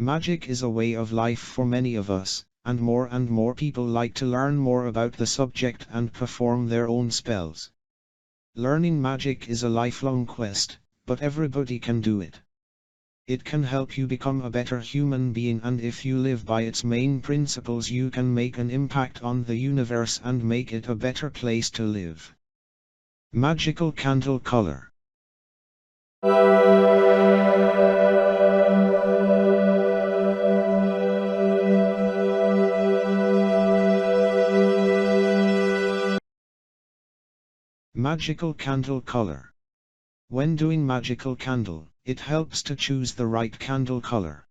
Magic is a way of life for many of us, and more people like to learn more about the subject and perform their own spells. Learning magic is a lifelong quest, but everybody can do it. It can help you become a better human being, and if you live by its main principles you can make an impact on the universe and make it a better place to live. Magical candle color. Magical candle color. When doing magical candle, it helps to choose the right candle color.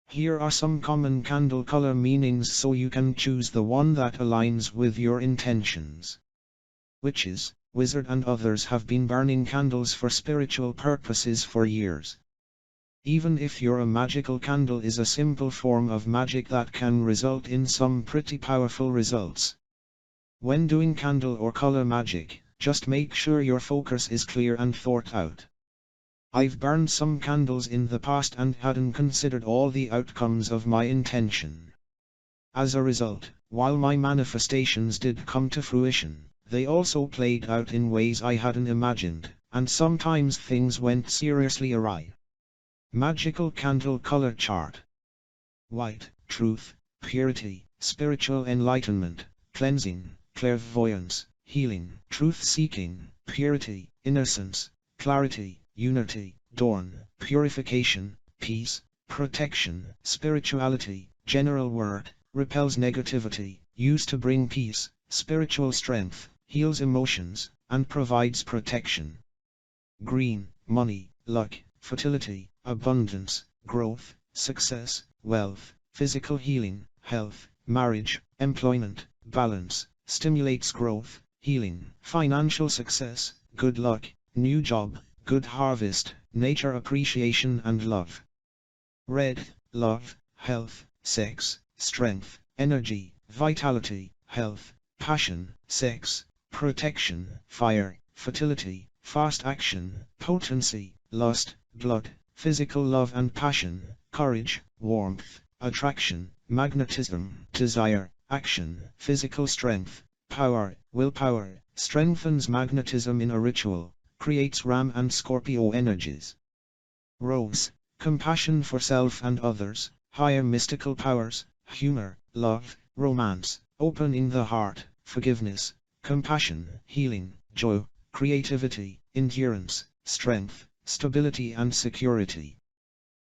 Here are some common candle color meanings so you can choose the one that aligns with your intentions. Witches, wizards and others have been burning candles for spiritual purposes for years. Even if your magical candle is a simple form of magic that can result in some pretty powerful results. When doing candle or color magic, just make sure your focus is clear and thought out. I've burned some candles in the past and hadn't considered all the outcomes of my intention. As a result, while my manifestations did come to fruition, they also played out in ways I hadn't imagined, and sometimes things went seriously awry. Magical candle color chart. White, truth, purity, spiritual enlightenment, cleansing, clairvoyance, healing, truth-seeking, purity, innocence, clarity, unity, dawn, purification, peace, protection, spirituality, general word, repels negativity, used to bring peace, spiritual strength, heals emotions, and provides protection. Green, money, luck, fertility, abundance, growth, success, wealth, physical healing, health, marriage, employment, balance, stimulates growth, healing, financial success, good luck, new job, good harvest, nature appreciation and love. Red, love, health, sex, strength, energy, vitality, health, passion, sex, protection, fire, fertility, fast action, potency, lust, blood, physical love and passion, courage, warmth, attraction, magnetism, desire, action, physical strength, power, willpower, strengthens magnetism in a ritual, creates Ram and Scorpio energies. Rose, compassion for self and others, higher mystical powers, humor, love, romance, opening the heart, forgiveness, compassion, healing, joy, creativity, endurance, strength, stability and security.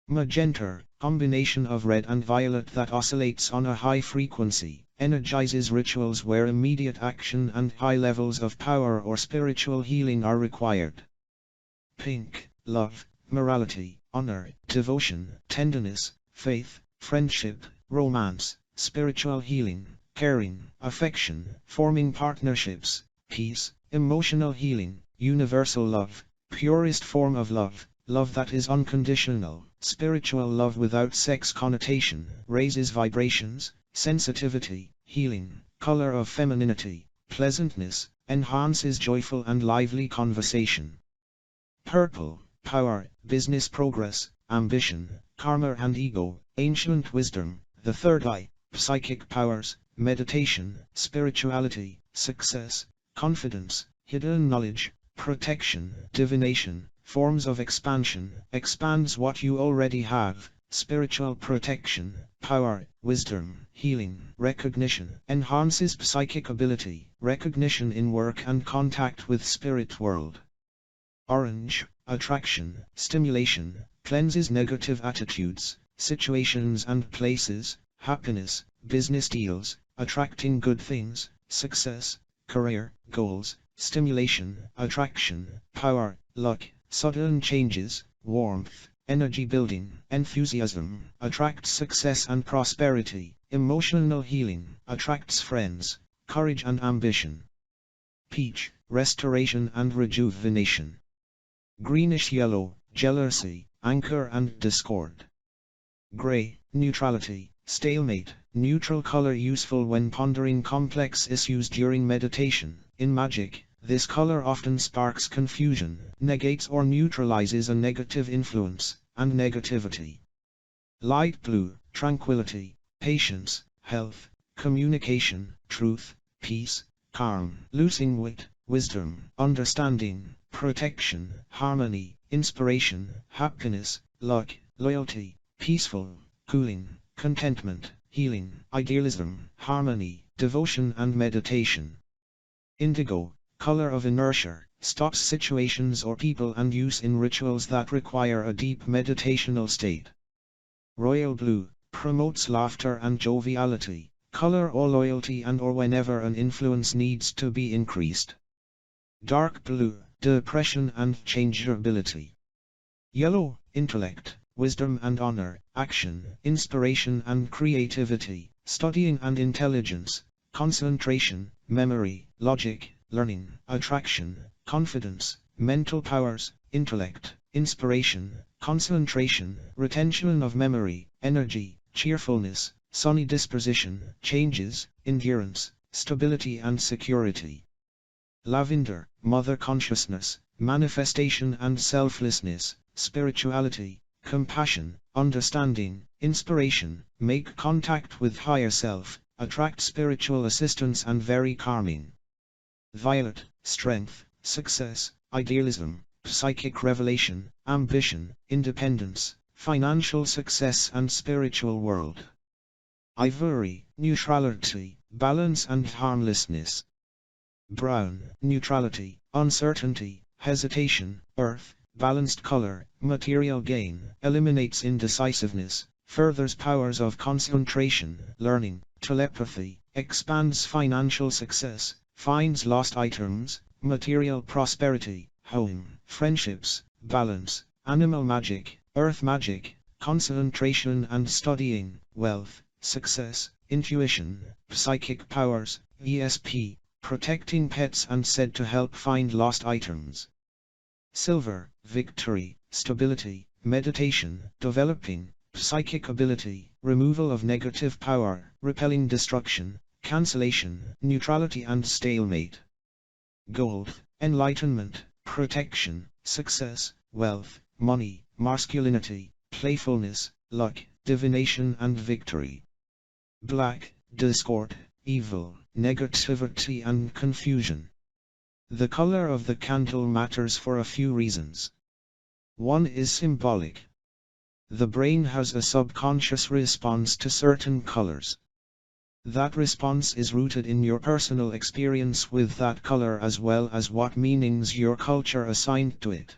Magenta, combination of red and violet that oscillates on a high frequency, energizes rituals where immediate action and high levels of power or spiritual healing are required. Pink, love, morality, honor, devotion, tenderness, faith, friendship, romance, spiritual healing, caring, affection, forming partnerships, peace, emotional healing, universal love, purest form of love, love that is unconditional, spiritual love without sex connotation, raises vibrations, sensitivity, healing, color of femininity, pleasantness, enhances joyful and lively conversation. Purple, power, business progress, ambition, karma and ego, ancient wisdom, the third eye, psychic powers, meditation, spirituality, success, confidence, hidden knowledge, protection, divination, forms of expansion, expands what you already have, spiritual protection, power, wisdom, healing, recognition, enhances psychic ability, recognition in work and contact with spirit world. Orange, attraction, stimulation, cleanses negative attitudes, situations and places, happiness, business deals, attracting good things, success, career, goals, stimulation, attraction, power, luck, sudden changes, warmth, energy building, enthusiasm, attracts success and prosperity, emotional healing, attracts friends, courage and ambition. Peach, restoration and rejuvenation. Greenish yellow, jealousy, anger and discord. Gray, neutrality, stalemate, neutral color useful when pondering complex issues during meditation. In magic, this color often sparks confusion, negates or neutralizes a negative influence, and negativity. Light blue, tranquility, patience, health, communication, truth, peace, calm, losing wit, wisdom, understanding, protection, harmony, inspiration, happiness, luck, loyalty, peaceful, cooling, contentment, healing, idealism, harmony, devotion and meditation. Indigo, color of inertia, stops situations or people and use in rituals that require a deep meditational state. Royal blue, promotes laughter and joviality, color or loyalty and or whenever an influence needs to be increased. Dark blue, depression and changeability. Yellow, intellect, wisdom and honor, action, inspiration and creativity, studying and intelligence, concentration, memory, logic, learning, attraction, confidence, mental powers, intellect, inspiration, concentration, retention of memory, energy, cheerfulness, sunny disposition, changes, endurance, stability and security. Lavender, mother consciousness, manifestation and selflessness, spirituality, compassion, understanding, inspiration, make contact with higher self, attract spiritual assistance and very calming. Violet, strength, success, idealism, psychic revelation, ambition, independence, financial success and spiritual world. Ivory, neutrality, balance and harmlessness. Brown, neutrality, uncertainty, hesitation, earth, balanced color, material gain, eliminates indecisiveness, furthers powers of concentration, learning, telepathy, expands financial success, finds lost items, material prosperity, home, friendships, balance, animal magic, earth magic, concentration and studying, wealth, success, intuition, psychic powers, ESP, protecting pets and said to help find lost items. Silver, victory, stability, meditation, developing, psychic ability, removal of negative power, repelling destruction, cancellation, neutrality and stalemate. Gold, enlightenment, protection, success, wealth, money, masculinity, playfulness, luck, divination and victory. Black, discord, evil, negativity and confusion. The color of the candle matters for a few reasons. One is symbolic. The brain has a subconscious response to certain colors. That response is rooted in your personal experience with that color as well as what meanings your culture assigned to it.